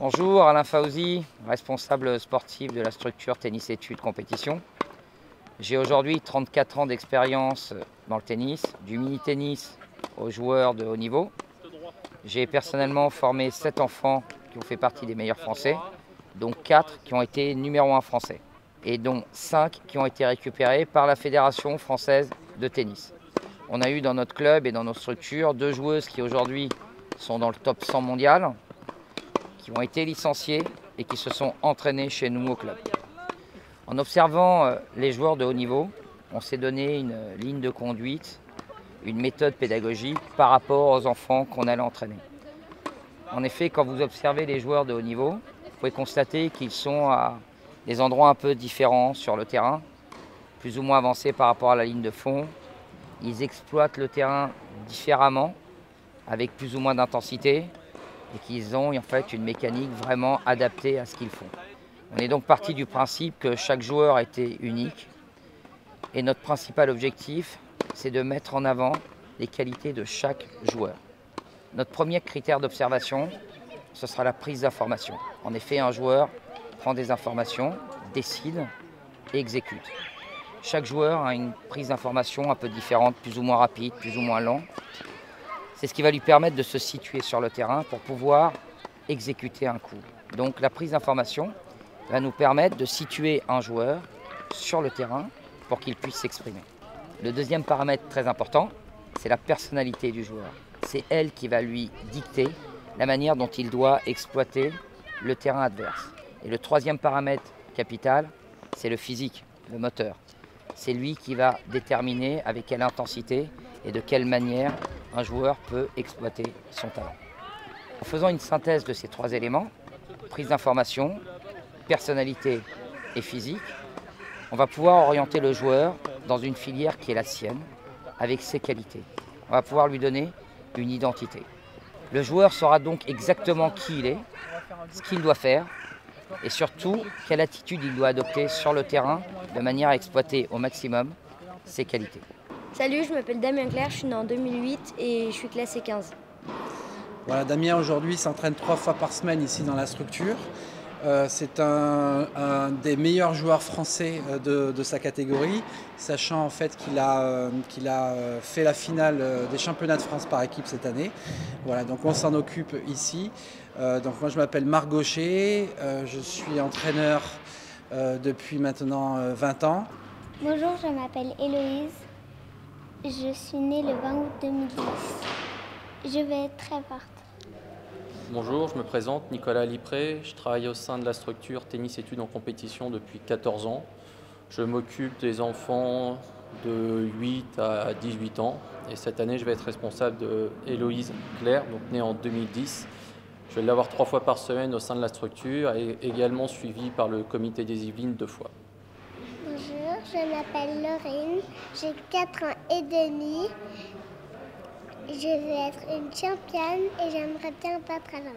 Bonjour, Alain Faouzi, responsable sportif de la structure Tennis Études Compétition. J'ai aujourd'hui 34 ans d'expérience dans le tennis, du mini-tennis aux joueurs de haut niveau. J'ai personnellement formé 7 enfants qui ont fait partie des meilleurs Français, dont 4 qui ont été numéro 1 français et dont 5 qui ont été récupérés par la Fédération française de tennis. On a eu dans notre club et dans nos structures 2 joueuses qui aujourd'hui sont dans le top 100 mondial, qui ont été licenciées et qui se sont entraînées chez nous au club. En observant les joueurs de haut niveau, on s'est donné une ligne de conduite, une méthode pédagogique par rapport aux enfants qu'on allait entraîner. En effet, quand vous observez les joueurs de haut niveau, vous pouvez constater qu'ils sont à des endroits un peu différents sur le terrain, plus ou moins avancés par rapport à la ligne de fond. Ils exploitent le terrain différemment, avec plus ou moins d'intensité, et qu'ils ont en fait une mécanique vraiment adaptée à ce qu'ils font. On est donc parti du principe que chaque joueur était unique, et notre principal objectif, c'est de mettre en avant les qualités de chaque joueur. Notre premier critère d'observation, ce sera la prise d'information. En effet, un joueur prend des informations, décide et exécute. Chaque joueur a une prise d'information un peu différente, plus ou moins rapide, plus ou moins lente. C'est ce qui va lui permettre de se situer sur le terrain pour pouvoir exécuter un coup. Donc la prise d'information va nous permettre de situer un joueur sur le terrain pour qu'il puisse s'exprimer. Le deuxième paramètre très important, c'est la personnalité du joueur. C'est elle qui va lui dicter la manière dont il doit exploiter le terrain adverse. Et le troisième paramètre capital, c'est le physique, le moteur. C'est lui qui va déterminer avec quelle intensité et de quelle manière un joueur peut exploiter son talent. En faisant une synthèse de ces 3 éléments, prise d'information, personnalité et physique, on va pouvoir orienter le joueur dans une filière qui est la sienne, avec ses qualités. On va pouvoir lui donner une identité. Le joueur saura donc exactement qui il est, ce qu'il doit faire, et surtout quelle attitude il doit adopter sur le terrain de manière à exploiter au maximum ses qualités. Salut, je m'appelle Damien Clerc, je suis né en 2008 et je suis classé 15. Voilà, Damien aujourd'hui s'entraîne 3 fois par semaine ici dans la structure. C'est un des meilleurs joueurs français de sa catégorie, sachant en fait qu'il a fait la finale des championnats de France par équipe cette année. Voilà, donc on s'en occupe ici. Donc moi je m'appelle Marc Gaucher, je suis entraîneur depuis maintenant 20 ans. Bonjour, je m'appelle Héloïse. Je suis née le 20 août 2010. Je vais être très forte. Bonjour, je me présente, Nicolas Lipré. Je travaille au sein de la structure Tennis Études en Compétition depuis 14 ans. Je m'occupe des enfants de 8 à 18 ans. Et cette année, je vais être responsable de Héloïse Claire, donc née en 2010. Je vais l'avoir 3 fois par semaine au sein de la structure et également suivie par le comité des Yvelines 2 fois. Bonjour, je m'appelle Laurine, j'ai 4 ans et demi. Je vais être une championne et j'aimerais bien battre Alain.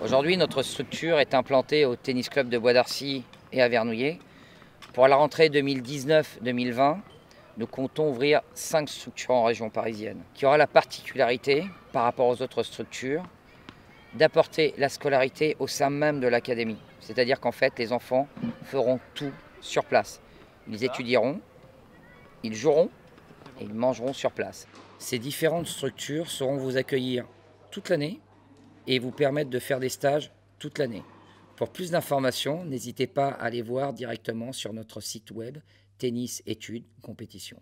Aujourd'hui, notre structure est implantée au Tennis Club de Bois d'Arcy et à Vernouillet. Pour la rentrée 2019-2020, nous comptons ouvrir 5 structures en région parisienne, qui aura la particularité, par rapport aux autres structures, d'apporter la scolarité au sein même de l'académie. C'est-à-dire qu'en fait, les enfants feront tout sur place. Ils étudieront, ils joueront et ils mangeront sur place. Ces différentes structures sauront vous accueillir toute l'année et vous permettre de faire des stages toute l'année. Pour plus d'informations, n'hésitez pas à aller voir directement sur notre site web Tennis Études Compétition.